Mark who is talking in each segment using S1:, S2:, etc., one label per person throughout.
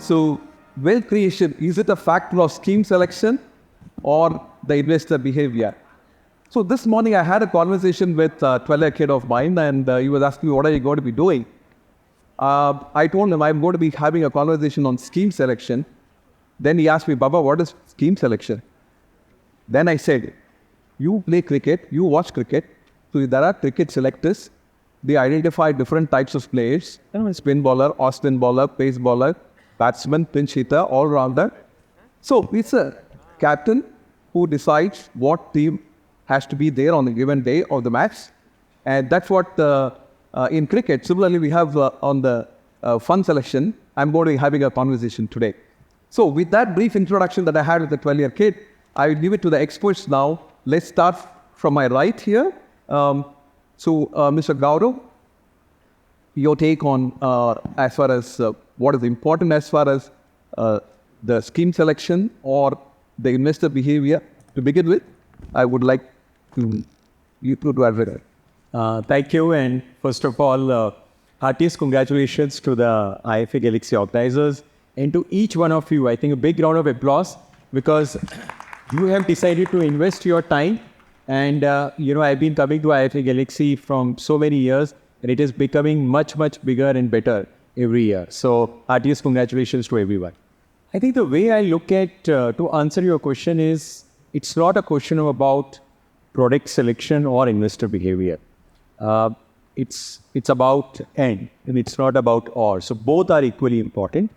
S1: So, wealth creation, is it a factor of scheme selection or the investor behavior? So, this morning I had a conversation with a 12-year kid of mine, and he was asking me, what are you going to be doing? I told him I'm going to be having a conversation on scheme selection. Then he asked me, Baba, what is scheme selection? Then I said, you play cricket, you watch cricket. So there are cricket selectors. They identify different types of players, spin bowler, off spin bowler, pace bowler, batsman, pinch hitter, all-rounder. So it's a captain who decides what team has to be there on a given day of the match. And that's what in cricket, similarly we have on the fund selection, I'm going to be having a conversation today. So with that brief introduction that I had with the 12-year kid, I will give it to the experts now. Let's start from my right here. Mr. Gaurav, your take on as far as what is important as far as the scheme selection or the investor behavior. To begin with, I would like you to address it.
S2: Thank you, and first of all, heartiest congratulations to the IFA Galaxy organizers, and to each one of you. I think a big round of applause, because you have decided to invest your time. And I've been coming to IFA Galaxy from so many years, and it is becoming much, much bigger and better every year. So heartiest congratulations to everyone. I think the way I look at to answer your question is, it's not a question about product selection or investor behavior. It's about and it's not about or. So both are equally important.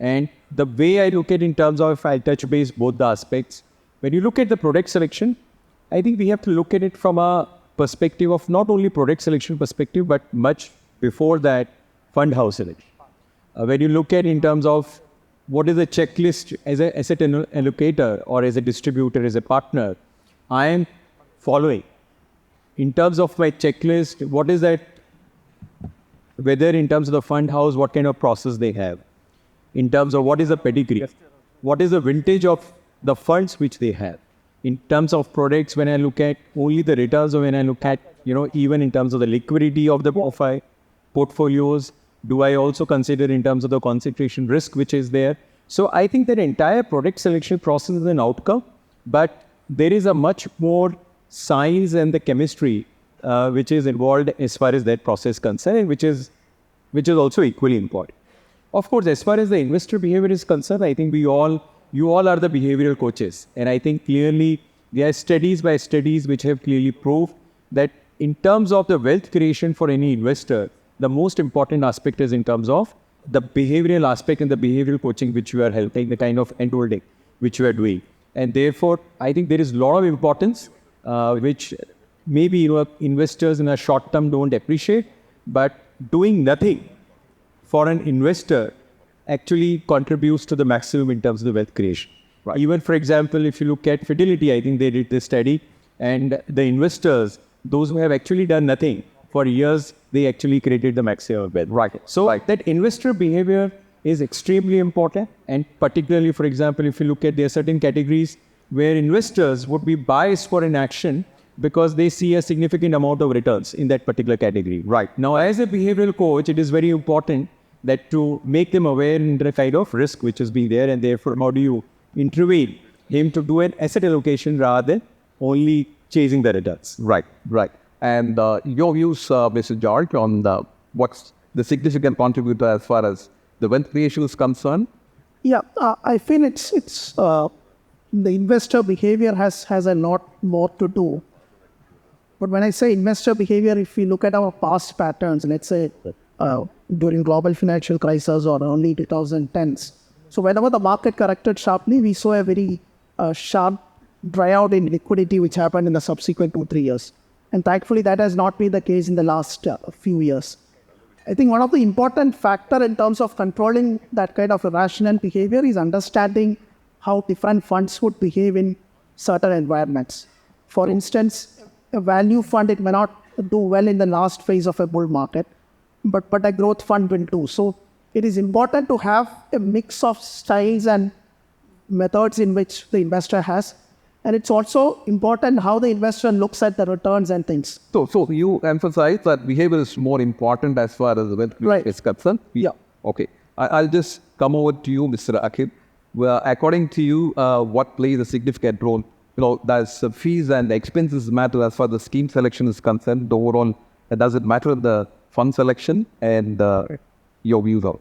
S2: And the way I look at in terms of, if I touch base both the aspects, when you look at the product selection, I think we have to look at it from a perspective of not only product selection perspective, but much before that, fund house selection. When you look at in terms of what is a checklist as an asset allocator or as a distributor, as a partner, I am following. In terms of my checklist, what is that, whether in terms of the fund house, what kind of process they have, in terms of what is the pedigree, what is the vintage of the funds which they have. In terms of products, when I look at only the returns, or when I look at, even in terms of the liquidity of the profile, portfolios, do I also consider in terms of the concentration risk which is there? So I think that entire product selection process is an outcome, but there is a much more science and the chemistry which is involved as far as that process is concerned, which is also equally important. Of course, as far as the investor behavior is concerned, I think you all are the behavioral coaches. And I think clearly there are studies by studies which have clearly proved that in terms of the wealth creation for any investor, the most important aspect is in terms of the behavioral aspect and the behavioral coaching which you are helping, the kind of hand-holding which you are doing. And therefore, I think there is a lot of importance which maybe investors in a short term don't appreciate, but doing nothing for an investor actually contributes to the maximum in terms of the wealth creation. Right. Even, for example, if you look at Fidelity, I think they did this study, and the investors, those who have actually done nothing for years, they actually created the maximum wealth.
S1: Right.
S2: So that investor behavior is extremely important, and particularly, for example, if you look at, there are certain categories where investors would be biased for an action because they see a significant amount of returns in that particular category.
S1: Right.
S2: Now, as a behavioral coach, it is very important that to make them aware in the kind of risk which is being there, and therefore how do you intervene him to do an asset allocation rather than only chasing the returns.
S1: Right. And your views, Mr. George, on what's the significant contributor as far as the wealth creation is concerned?
S3: Yeah, I feel it's the investor behavior has a lot more to do. But when I say investor behavior, if we look at our past patterns, let's say during global financial crisis or early 2010s. So whenever the market corrected sharply, we saw a very sharp dry out in liquidity which happened in the subsequent 2-3 years. And thankfully that has not been the case in the last few years. I think one of the important factor in terms of controlling that kind of irrational behavior is understanding how different funds would behave in certain environments. For instance, a value fund, it may not do well in the last phase of a bull market, but a growth fund will do. So it is important to have a mix of styles and methods in which the investor has. And it's also important how the investor looks at the returns and things.
S1: So you emphasize that behavior is more important as far as the wealth is concerned?
S3: Yeah.
S1: Okay. I'll just come over to you, Mr. Akhil. Well, according to you, what plays a significant role? Does fees and expenses matter as far as the scheme selection is concerned? Overall, does it matter in the fund selection and your views on?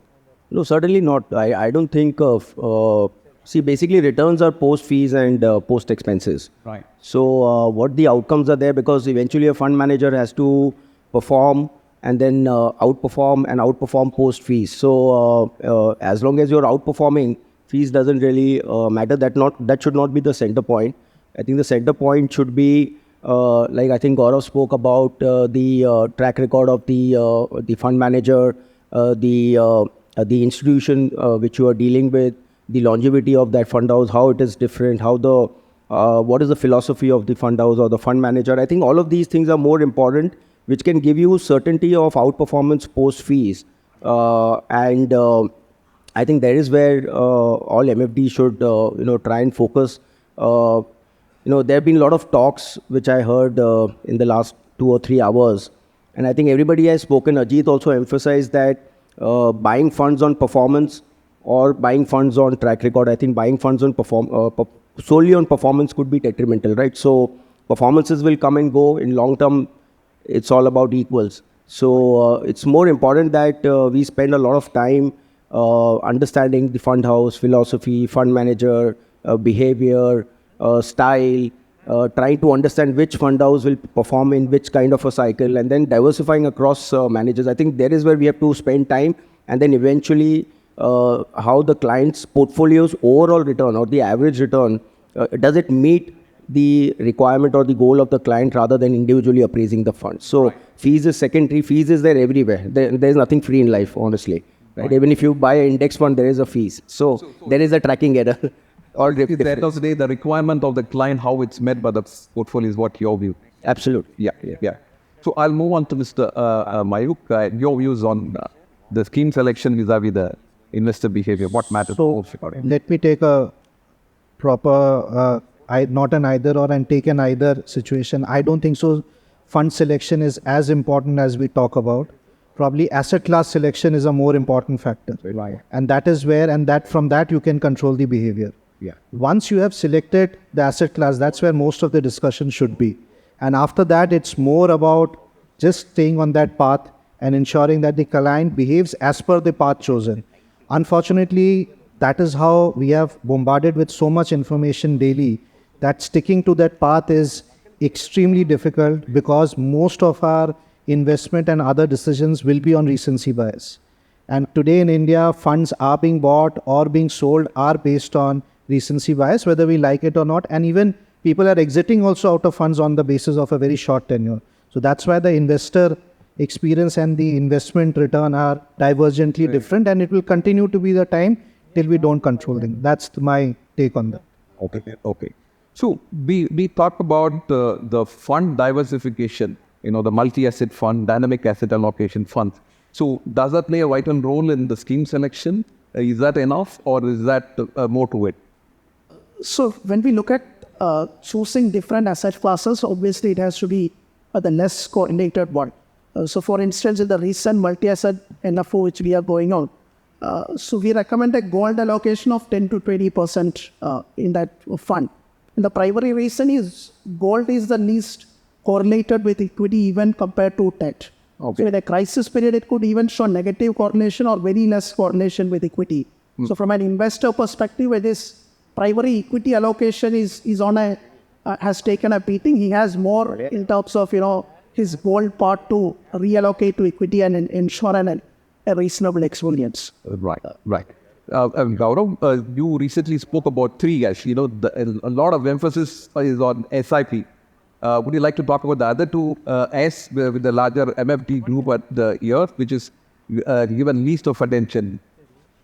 S4: No, certainly not. I don't think of. See, basically, returns are post fees and post expenses.
S1: Right.
S4: So, what the outcomes are there, because eventually a fund manager has to perform and then outperform post fees. So, as long as you're outperforming, fees doesn't really matter. That should not be the center point. I think the center point should be like I think Gaurav spoke about the track record of the fund manager, the institution which you are dealing with, the longevity of that fund house, how it is different, what is the philosophy of the fund house or the fund manager. I think all of these things are more important, which can give you certainty of outperformance post fees. And I think that is where all MFD should try and focus. There have been a lot of talks which I heard in the last 2 or 3 hours, and I think everybody has spoken. Ajit also emphasized that buying funds on performance or buying funds on track record. I think buying funds on solely on performance could be detrimental, right? So performances will come and go. In long term, it's all about equals. So it's more important that we spend a lot of time understanding the fund house, philosophy, fund manager, behavior, style, trying to understand which fund house will perform in which kind of a cycle, and then diversifying across managers. I think that is where we have to spend time, and then eventually how the client's portfolio's overall return or the average return, does it meet the requirement or the goal of the client rather than individually appraising the fund. So fees is secondary. Fees is there everywhere. There's nothing free in life, honestly. Right? Even if you buy an index fund, there is a fees. So there is a tracking error.
S1: Or at the end of the day, the requirement of the client, how it's met by the portfolio is what your view.
S4: Absolutely.
S1: Yeah. So I'll move on to Mr. Mayuk. Your views on the scheme selection vis-a-vis the investor behavior. What matters most?
S5: Let me take a proper, not an either or, and take an either situation. I don't think so. Fund selection is as important as we talk about. Probably asset class selection is a more important factor.
S1: Right.
S5: And that is where, from that you can control the behavior.
S1: Yeah.
S5: Once you have selected the asset class, that's where most of the discussion should be. And after that, it's more about just staying on that path and ensuring that the client behaves as per the path chosen. Unfortunately, that is how we have bombarded with so much information daily that sticking to that path is extremely difficult, because most of our investment and other decisions will be on recency bias. And today in India, funds are being bought or being sold are based on recency bias, whether we like it or not. And even people are exiting also out of funds on the basis of a very short tenure. So that's why the investor experience and the investment return are divergently different, and it will continue to be the time till we don't control them. That's my take on that.
S1: Okay. So we talk about the fund diversification, the multi-asset fund, dynamic asset allocation funds. So does that play a vital role in the scheme selection? Is that enough, or is that more to it?
S3: So when we look at choosing different asset classes, obviously it has to be the less coordinated one. So for instance, in the recent multi-asset NFO which we are going on, so we recommend a gold allocation of 10 to 20% in that fund. And the primary reason is gold is the least correlated with equity even compared to debt.
S1: Okay.
S3: So in a crisis period, it could even show negative correlation or very less correlation with equity. So from an investor perspective, where this primary equity allocation is on has taken a beating, he has more in terms of his gold part to reallocate to equity and ensure a reasonable experience.
S1: Right. Gaurav, you recently spoke about 3 actually. A lot of emphasis is on SIP. Would you like to talk about the other 2 S with the larger MFD group at the year, which is given least of attention?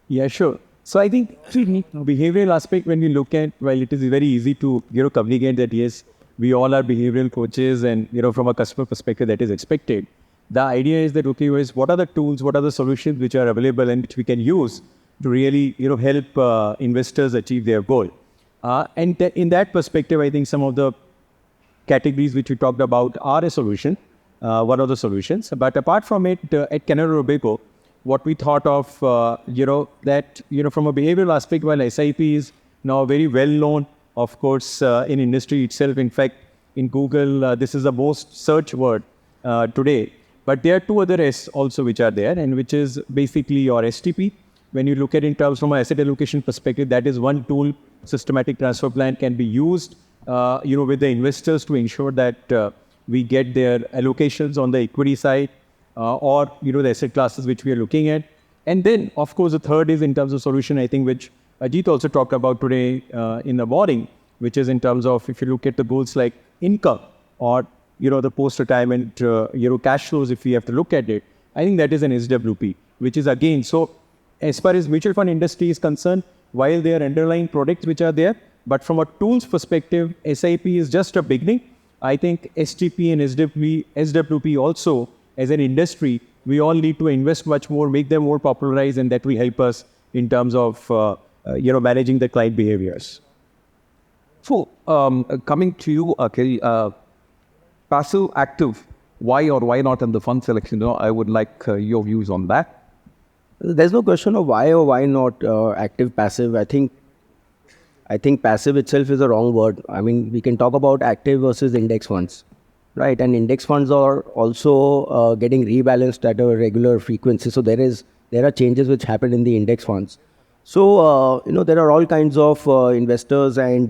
S2: Yeah, sure. So I think behavioral aspect, when we look at, while it is very easy to communicate that yes, we all are behavioral coaches, and from a customer perspective that is expected. The idea is that what are the tools, what are the solutions which are available and which we can use to really help investors achieve their goal. And in that perspective, I think some of the categories which we talked about are a solution, one of the solutions. But apart from it, at Canara Robeco, what we thought of, that, from a behavioral aspect, while SIP is now very well known, of course, in industry itself. In fact, in Google, this is the most search word today. But there are two other S also which are there, and which is basically your STP. When you look at in terms from an asset allocation perspective, that is one tool. Systematic transfer plan can be used, with the investors to ensure that we get their allocations on the equity side or, the asset classes which we are looking at. And then, of course, the third is in terms of solution, I think, which Ajit also talked about today in the morning, which is in terms of if you look at the goals like income or, the post-retirement, cash flows, if we have to look at it, I think that is an SWP, which is again, so as far as mutual fund industry is concerned, while there are underlying products which are there, but from a tools perspective, SIP is just a beginning. I think STP and SWP also, as an industry, we all need to invest much more, make them more popularized, and that will help us in terms of, managing the client behaviors.
S1: So, coming to you, Kerry, passive, active, why or why not in the fund selection? I would like your views on that.
S4: There's no question of why or why not active, passive. I think passive itself is a wrong word. I mean, we can talk about active versus index funds, right? And index funds are also getting rebalanced at a regular frequency. So there are changes which happen in the index funds. So, there are all kinds of investors, and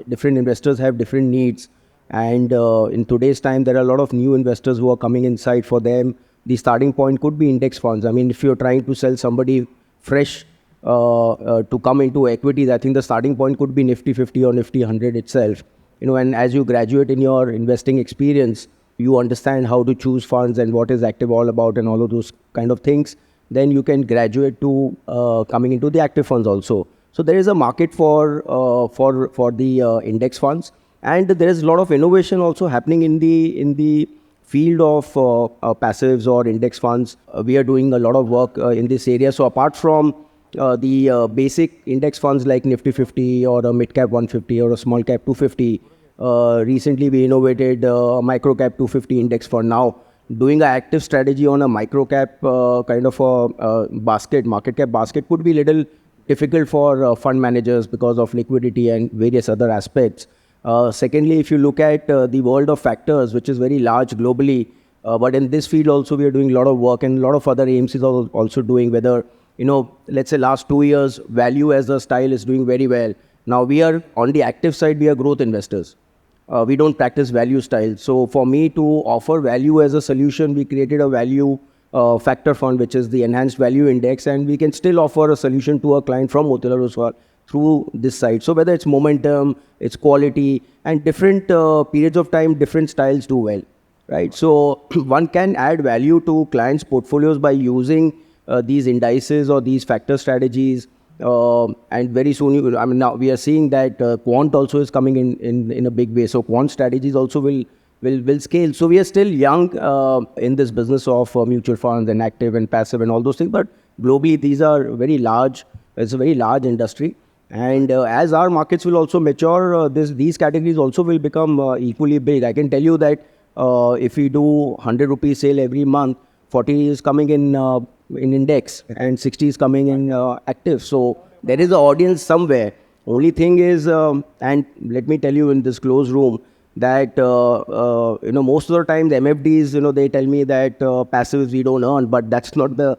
S4: different investors have different needs. And in today's time, there are a lot of new investors who are coming inside. For them, the starting point could be index funds. I mean, if you're trying to sell somebody fresh to come into equities, I think the starting point could be Nifty 50 or Nifty 100 itself. And as you graduate in your investing experience, you understand how to choose funds and what is active all about and all of those kind of things. Then you can graduate to coming into the active funds also. So there is a market for the index funds, and there is a lot of innovation also happening in the field of passives or index funds. We are doing a lot of work in this area. So apart from the basic index funds like Nifty 50 or a mid cap 150 or a small cap 250, recently we innovated a micro cap 250 index fund. Now doing an active strategy on a micro cap kind of a market cap basket could be a little difficult for fund managers because of liquidity and various other aspects. Secondly, if you look at the world of factors, which is very large globally, but in this field also we are doing a lot of work, and a lot of other AMCs are also doing, whether, let's say last 2 years, value as a style is doing very well. Now we are on the active side, we are growth investors. We don't practice value style. So for me to offer value as a solution, we created a value factor fund, which is the enhanced value index, and we can still offer a solution to a client from Motilal Oswal through this side. So whether it's momentum, it's quality, and different periods of time, different styles do well, right? So one can add value to clients' portfolios by using these indices or these factor strategies. And very soon, now we are seeing that quant also is coming in a big way. So quant strategies also will scale. So we are still young in this business of mutual funds and active and passive and all those things. But globally, these are very large. It's a very large industry. And as our markets will also mature, these categories also will become equally big. I can tell you that if we do 100 rupees sale every month, 40 is coming in index and 60 is coming in active. So there is an audience somewhere. Only thing is, and let me tell you in this closed room, that most of the time the MFDs, they tell me that passives we don't earn, but that's not the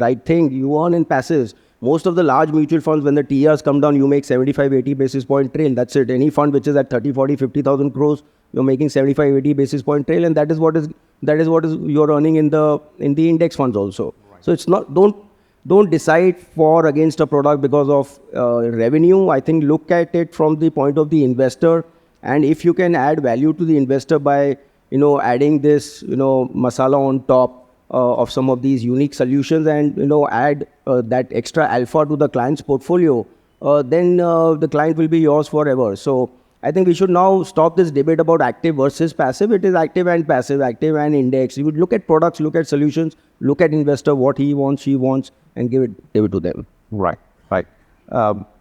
S4: right thing. You earn in passives. Most of the large mutual funds, when the TRs come down, you make 75-80 basis point trail. That's it. Any fund which is at 30, 40, 50,000 crores, you're making 75-80 basis point trail, and that is what is you're earning in the index funds also. Right. So it's not, don't decide for against a product because of revenue. I think look at it from the point of the investor, and if you can add value to the investor by adding this masala on top of some of these unique solutions, and add that extra alpha to the client's portfolio, then the client will be yours forever. So I think we should now stop this debate about active versus passive. It is active and passive, active and index. You would look at products, look at solutions, look at investor, what he wants, she wants, and give it to them.
S1: Right.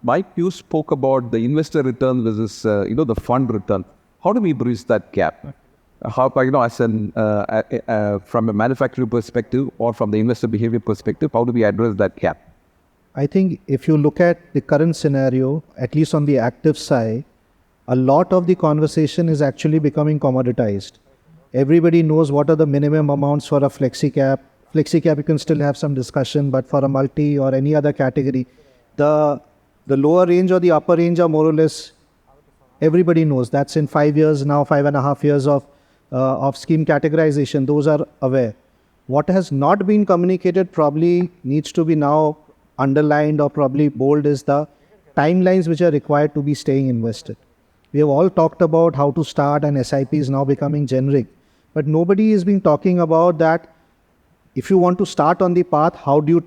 S1: Mike, you spoke about the investor return versus the fund return. How do we bridge that gap? how, as from a manufacturer perspective or from the investor behavior perspective, how do we address that gap?
S5: I think if you look at the current scenario, at least on the active side, a lot of the conversation is actually becoming commoditized. Everybody knows what are the minimum amounts for a flexi cap. Flexi cap, you can still have some discussion, but for a multi or any other category, the lower range or the upper range are more or less, everybody knows. That's in 5 years now, 5.5 years of scheme categorization. Those are aware. What has not been communicated probably needs to be now underlined or probably bold is the timelines which are required to be staying invested. We have all talked about how to start, and SIP is now becoming generic. But nobody has been talking about that. If you want to start on the path, how do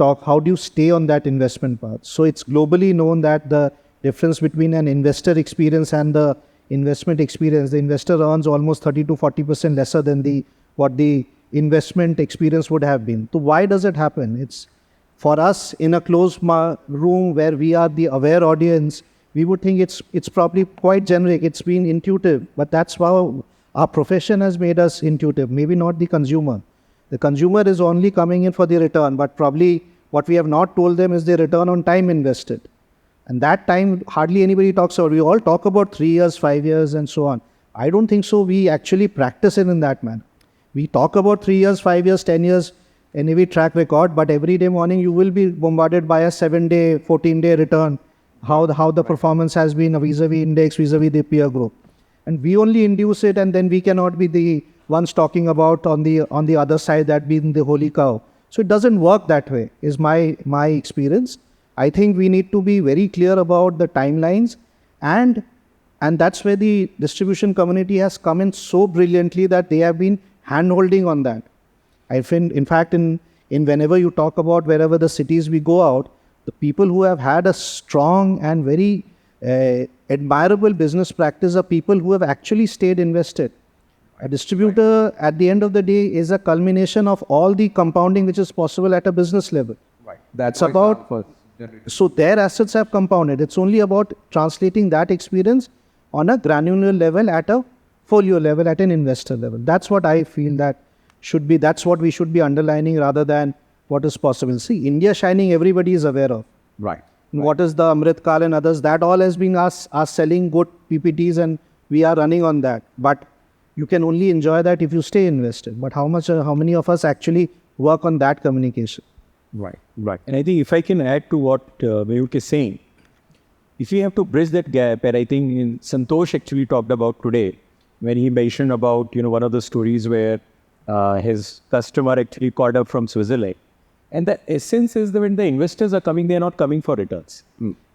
S5: you stay on that investment path? So it's globally known that the difference between an investor experience and the investment experience, the investor earns almost 30 to 40% lesser than what the investment experience would have been. So why does it happen? It's for us in a closed room where we are the aware audience, we would think it's probably quite generic. It's been intuitive, but that's how our profession has made us intuitive. Maybe not the consumer. The consumer is only coming in for the return, but probably what we have not told them is the return on time invested. And that time hardly anybody talks about. We all talk about 3 years, 5 years and so on. I don't think so. We actually practice it in that manner. We talk about 3 years, 5 years, 10 years, and every track record, but every day morning you will be bombarded by a 7-day, 14-day return, how the performance has been vis-a-vis index, vis-a-vis the peer group. And we only induce it, and then we cannot be the ones talking about on the other side, that being the holy cow. So it doesn't work that way, is my experience. I think we need to be very clear about the timelines, and that's where the distribution community has come in so brilliantly that they have been hand-holding on that. I find, in fact, in whenever you talk about wherever the cities we go out, the people who have had a strong and very admirable business practice are people who have actually stayed invested. A distributor, at the end of the day, is a culmination of all the compounding which is possible at a business level.
S1: Right.
S5: That's about, so their assets have compounded. It's only about translating that experience on a granular level, at a folio level, at an investor level. That's what I feel that that's what we should be underlining rather than what is possible. See, India shining, everybody is aware of.
S1: Right.
S5: What is the Amrit Kal and others, that all has been us selling good PPTs, and we are running on that. But you can only enjoy that if you stay invested. But how many of us actually work on that communication?
S2: Right. And I think if I can add to what Mayuk is saying, if we have to bridge that gap, and I think Santosh actually talked about today, when he mentioned about, one of the stories where his customer actually called up from Switzerland. And the essence is that when the investors are coming, they are not coming for returns.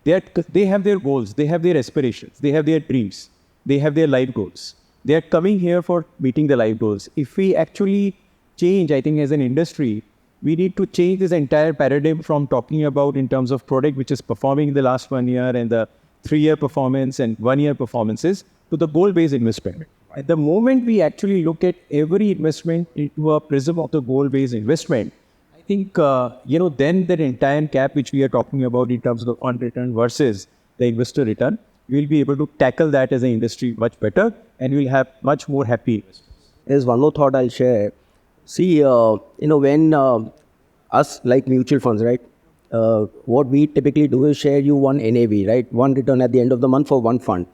S2: They have their goals, they have their aspirations, they have their dreams, they have their life goals. They are coming here for meeting the life goals. If we actually change, I think as an industry, we need to change this entire paradigm from talking about in terms of product which is performing in the last 1 year and the 3-year performance and 1-year performances to the goal-based investment. At the moment we actually look at every investment into a prism of the goal-based investment, I think, then that entire gap which we are talking about in terms of the on return versus the investor return, we'll be able to tackle that as an industry much better, and we'll have much more happy investors.
S4: There's one more thought I'll share. See, when us like mutual funds, right? What we typically do is share you one NAV, right? One return at the end of the month for one fund.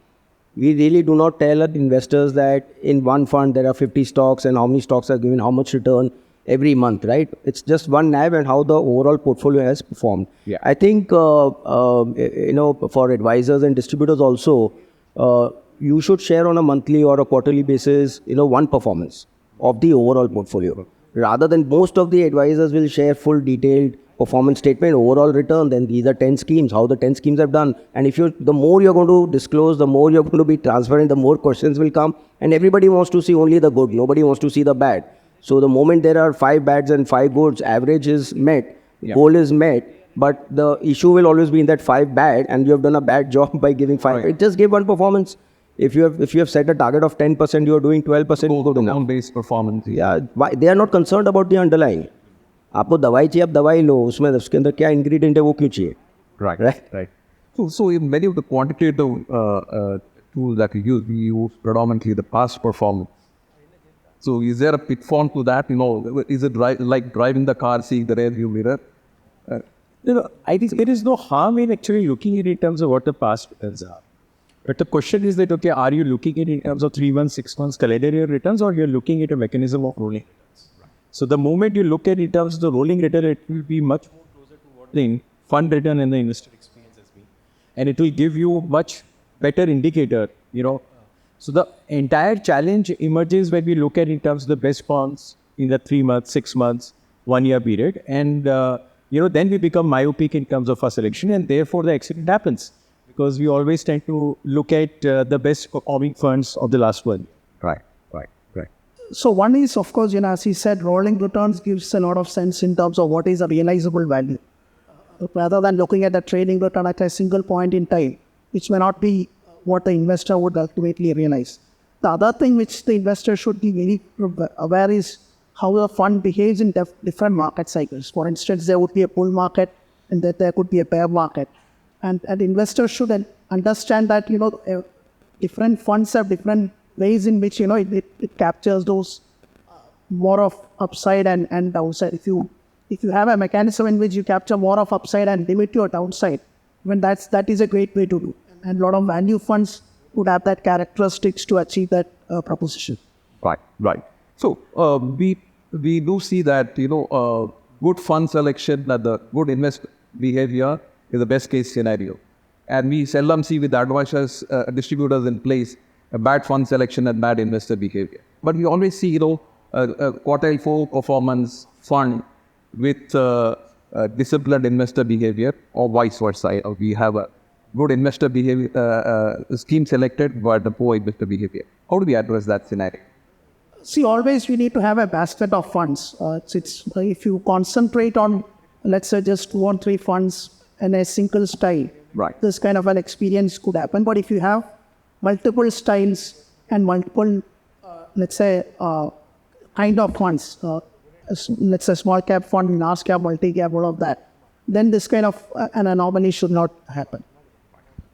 S4: We really do not tell our investors that in one fund there are 50 stocks and how many stocks are given how much return every month, right? It's just one NAV and how the overall portfolio has performed.
S1: Yeah.
S4: I think, for advisors and distributors also, you should share on a monthly or a quarterly basis, one performance of the overall portfolio. Rather than most of the advisors will share full detailed performance statement, overall return, then these are 10 schemes, how the 10 schemes have done. And the more you're going to disclose, the more you're going to be transparent, the more questions will come. And everybody wants to see only the good. Nobody wants to see the bad. So the moment there are 5 bads and 5 goods, average is met, goal is met. But the issue will always be in that 5 bad, and you have done a bad job by giving 5. Right. Just give one performance. If you have set a target of 10%, you are doing 12%. Good enough.
S1: Based performance.
S4: Yeah, they are not concerned about the underlying. आपको दवाई चाहिए, आप दवाई लो, उसमें उसके अंदर क्या ingredient है वो क्यों चाहिए?
S1: Right. So in many of the quantitative tools that we use predominantly the past performance. So is there a pitfall to that? Is it like driving the car, seeing the rear view mirror?
S2: I think there is no harm in actually looking at it in terms of what the past returns are. But the question is that, okay, are you looking at it in terms of 3 months, 6 months calendar year returns, or you're looking at a mechanism of rolling returns? So the moment you look at it in terms of the rolling return, it will be much more closer to what the fund return and the investor experience has been. And it will give you much better indicator. So the entire challenge emerges when we look at in terms of the best funds in the 3 months, 6 months, 1 year period. And, then we become myopic in terms of our selection, and therefore the accident happens. Because we always tend to look at the best performing funds of the last one.
S1: Right.
S3: So one is, of course, as he said, rolling returns gives a lot of sense in terms of what is a realizable value. Rather than looking at the trading return at a single point in time, which may not be what the investor would ultimately realize. The other thing which the investor should be very aware is how the fund behaves in different market cycles. For instance, there would be a bull market and that there could be a bear market. And investors should understand that, different funds have different ways in which, it captures those more of upside and downside. If you have a mechanism in which you capture more of upside and limit your downside, that is a great way to do. And a lot of value funds would have that characteristics to achieve that proposition.
S1: Right. So we do see that, good fund selection, that the good investment behavior is the best case scenario. And we seldom see with advisors, distributors in place, a bad fund selection and bad investor behavior. But we always see, a quartile 4 performance fund with disciplined investor behavior, or vice versa. We have a good investor behavior scheme selected, but a poor investor behavior. How do we address that scenario?
S3: See, always we need to have a basket of funds. If you concentrate on, let's say, just 2 or 3 funds in a single style,
S1: right,
S3: this kind of an experience could happen. But if you have multiple styles and multiple, kind of funds, let's say small cap fund, large cap, multi cap, all of that, then this kind of an anomaly should not happen.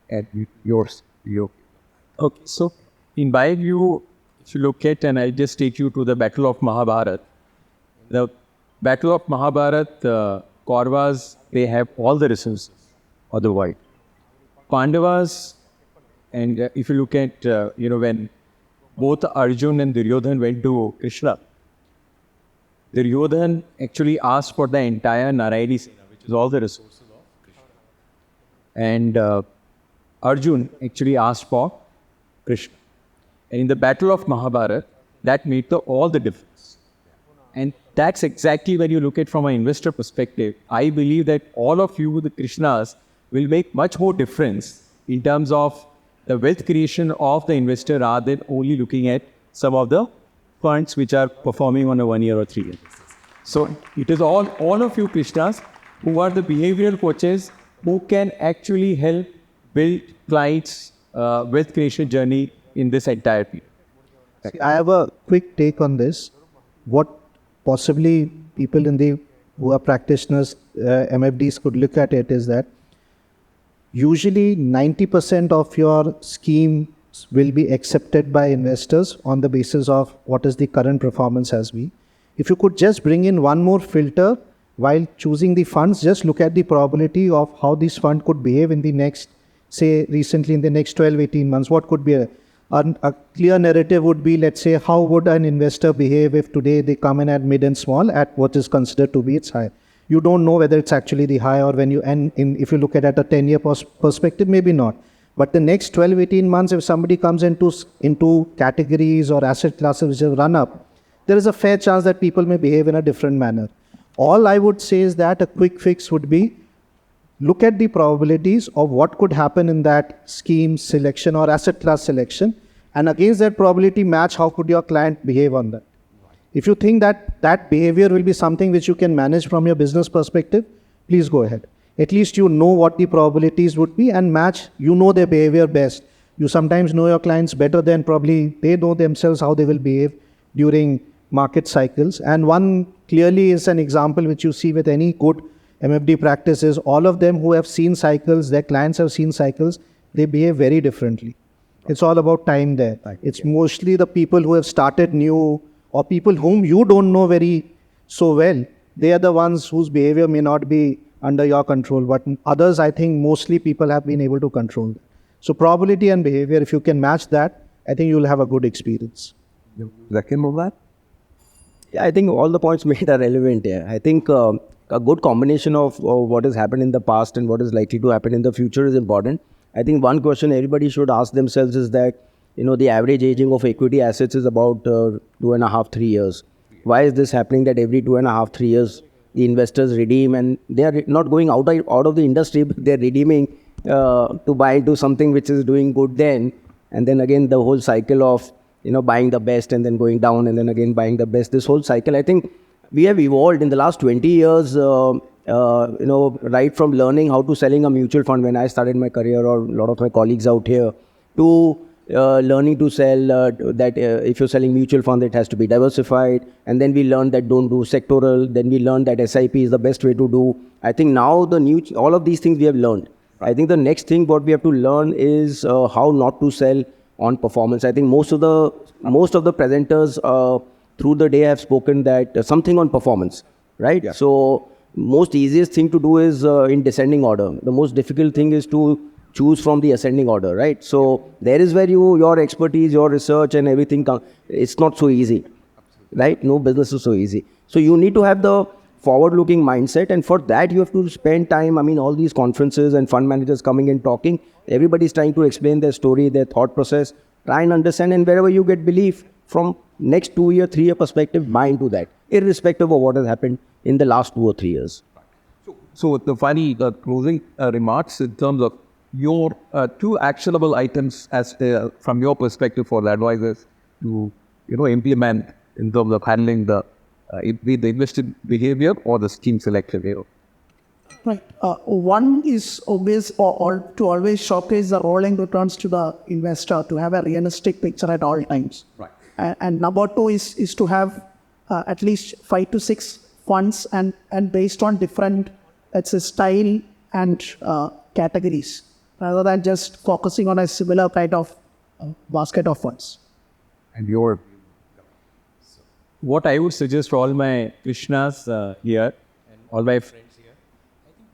S1: And yours.
S2: Okay, so in my view, if you look at, and I'll just take you to the Battle of Mahabharat. The Battle of Mahabharat, Kauravas, they have all the resources of the world. Pandavas, and if you look at, when both Arjun and Duryodhan went to Krishna, Duryodhan actually asked for the entire Narayani Sena, which is all the resources of Krishna. And Arjun actually asked for Krishna. And in the Battle of Mahabharat, that made all the difference. And that's exactly when you look at from an investor perspective. I believe that all of you, the Krishnas, will make much more difference in terms of the wealth creation of the investor rather than only looking at some of the funds which are performing on a 1 year or 3 year basis. So it is all of you Krishnas who are the behavioral coaches who can actually help build clients' wealth creation journey in this entire period.
S5: I have a quick take on this. What possibly people who are practitioners, MFDs could look at it is that usually 90% of your schemes will be accepted by investors on the basis of what is the current performance has been. If you could just bring in one more filter while choosing the funds, just look at the probability of how this fund could behave in the next, say recently in the next 12, 18 months. What could be a clear narrative would be, let's say, how would an investor behave if today they come in at mid and small at what is considered to be its high. You don't know whether it's actually the high or when you end in, if you look at a 10-year perspective, maybe not. But the next 12, 18 months, if somebody comes into categories or asset classes which have run up, there is a fair chance that people may behave in a different manner. All I would say is that a quick fix would be look at the probabilities of what could happen in that scheme selection or asset class selection, and against that probability match, how could your client behave on that? If you think that that behavior will be something which you can manage from your business perspective, please go ahead. At least you know what the probabilities would be and match, you know their behavior best. You sometimes know your clients better than probably they know themselves how they will behave during market cycles. And one clearly is an example which you see with any good MFD practice is all of them who have seen cycles, their clients have seen cycles, they behave very differently. It's all about time there. It's mostly the people who have started new or people whom you don't know very so well, they are the ones whose behavior may not be under your control, but others, I think mostly people have been able to control that. So probability and behavior, if you can match that, I think you'll have a good experience.
S1: Second of that?
S4: Yeah, I think all the points made are relevant here. I think a good combination of what has happened in the past and what is likely to happen in the future is important. I think one question everybody should ask themselves is that, the average aging of equity assets is about 2.5, 3 years. Why is this happening that every 2.5, 3 years the investors redeem, and they are not going out of the industry, but they're redeeming to buy into something which is doing good then, and then again the whole cycle of buying the best and then going down and then again buying the best. This whole cycle, I think we have evolved in the last 20 years, right from learning how to selling a mutual fund when I started my career, or a lot of my colleagues out here, to learning to sell that if you're selling mutual fund, it has to be diversified. And then we learned that don't do sectoral. Then we learned that SIP is the best way to do. I think now all of these things we have learned. I think the next thing what we have to learn is how not to sell on performance. I think most of the presenters through the day have spoken that something on performance, right? Yeah. So most easiest thing to do is in descending order. The most difficult thing is to choose from the ascending order, right? So there is where your expertise, your research and everything it's not so easy, right? No business is so easy. So you need to have the forward-looking mindset, and for that you have to spend time. I mean, all these conferences and fund managers coming and talking, everybody's trying to explain their story, their thought process, try and understand, and wherever you get belief from next 2-year, 3-year perspective, buy into that, irrespective of what has happened in the last 2 or 3 years.
S1: So the final closing remarks in terms of your 2 actionable items as from your perspective for the advisors to implement in terms of handling the invested behavior or the scheme selection here.
S3: Right. One is always to always showcase the rolling returns to the investor, to have a realistic picture at all times.
S1: Right.
S3: And number 2 is to have at least 5 to 6 funds and based on different, let's say, style and categories, rather than just focusing on a similar kind of basket of funds.
S1: And your...
S2: What I would suggest for all my Krishnas here and all my friends here,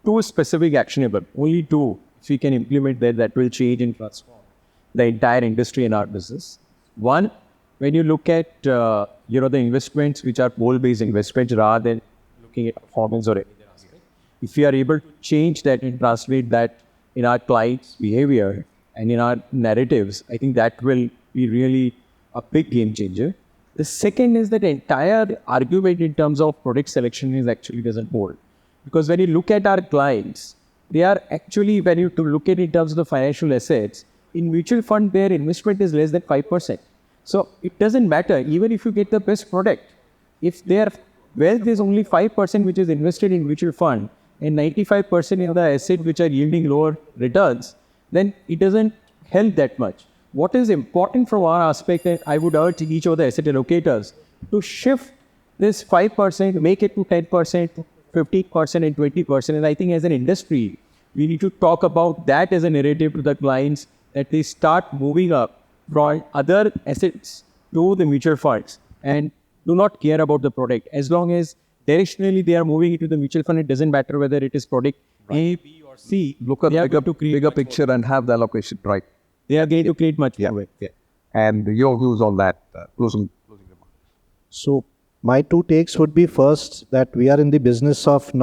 S2: 2 specific actionable, only 2, if we can implement that will change and transform the entire industry and our business. One, when you look at the investments which are goal-based investments rather than looking at performance or anything else, if we are able to change that and translate that in our clients' behavior and in our narratives, I think that will be really a big game changer. The second is that entire argument in terms of product selection is actually doesn't hold. Because when you look at our clients, they are actually, when you to look at it in terms of the financial assets, in mutual fund, their investment is less than 5%. So it doesn't matter, even if you get the best product, if their wealth is only 5% which is invested in mutual fund and 95% in the asset which are yielding lower returns, then it doesn't help that much. What is important from our aspect, and I would urge each of the asset allocators to shift this 5%, make it to 10%, 15% and 20%. And I think as an industry, we need to talk about that as a narrative to the clients, that they start moving up from other assets to the mutual funds and do not care about the product. As long as directionally they are moving into the mutual fund, it doesn't matter whether it is product A, B or C.
S1: Look at the bigger picture and have the allocation right.
S2: They are going to create much more.
S1: Yeah. And your views on that, closing remarks.
S5: So my 2 takes would be, first, that we are in the business of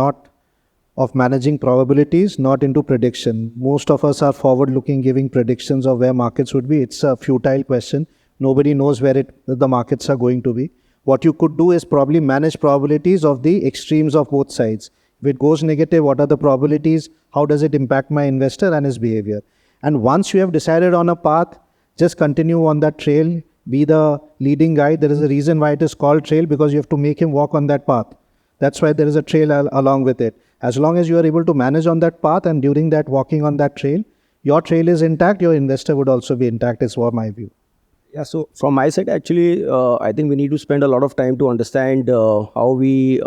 S5: managing probabilities, not into prediction. Most of us are forward-looking, giving predictions of where markets would be. It's a futile question. Nobody knows where the markets are going to be. What you could do is probably manage probabilities of the extremes of both sides. If it goes negative, what are the probabilities? How does it impact my investor and his behavior? And once you have decided on a path, just continue on that trail, be the leading guide. There is a reason why it is called trail, because you have to make him walk on that path. That's why there is a trail along with it. As long as you are able to manage on that path and during that walking on that trail, your trail is intact, your investor would also be intact, is what my view.
S4: Yeah, so from my side, actually, I think we need to spend a lot of time to understand how we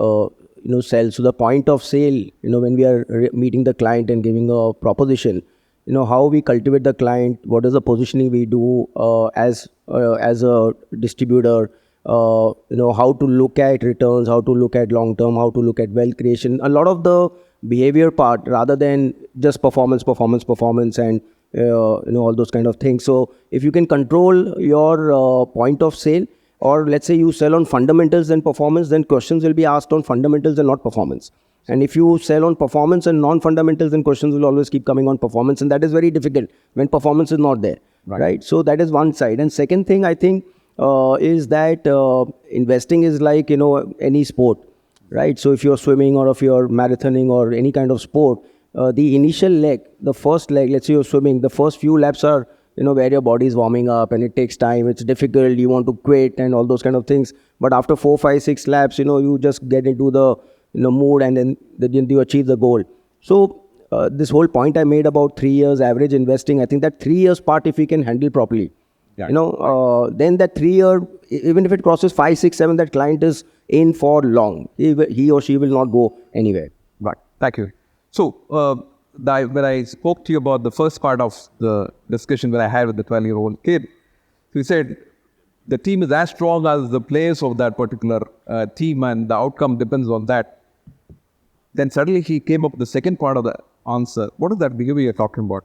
S4: sell. So the point of sale, when we are meeting the client and giving a proposition, how we cultivate the client, what is the positioning we do as a distributor, how to look at returns, how to look at long term, how to look at wealth creation. A lot of the behavior part rather than just performance, and all those kind of things. So if you can control your point of sale, or let's say you sell on fundamentals and performance, then questions will be asked on fundamentals and not performance. And if you sell on performance and non-fundamentals, then questions will always keep coming on performance, and that is very difficult when performance is not there, right? So that is one side. And second thing, I think, is that investing is like, any sport, right? So if you're swimming or if you're marathoning or any kind of sport, the initial leg, the first leg, let's say you're swimming, the first few laps are, where your body is warming up and it takes time, it's difficult, you want to quit and all those kind of things. But after 4, 5, 6 laps, you just get into the mood, and then you achieve the goal. So this whole point I made about 3 years average investing, I think that 3 years part, if we can handle properly, then that 3 year, even if it crosses 5, 6, 7, that client is in for long. He or she will not go anywhere.
S1: Right. Thank you. So, when I spoke to you about the first part of the discussion that I had with the 12-year-old kid, he said the team is as strong as the players of that particular team, and the outcome depends on that. Then suddenly he came up with the second part of the answer. What is that behavior you're talking about?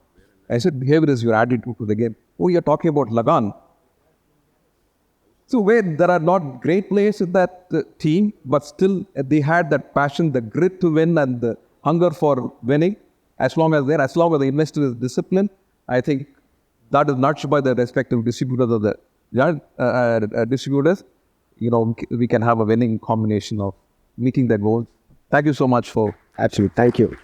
S1: I said, behavior is your attitude to the game. Oh, you're talking about Lagan. So where there are not great players in that team, but still they had that passion, the grit to win and the hunger for winning. As long as the investor is disciplined, I think that is nurtured by the respective distributors of the distributors. We can have a winning combination of meeting their goals. Thank you so much for.
S4: Absolutely. Thank you.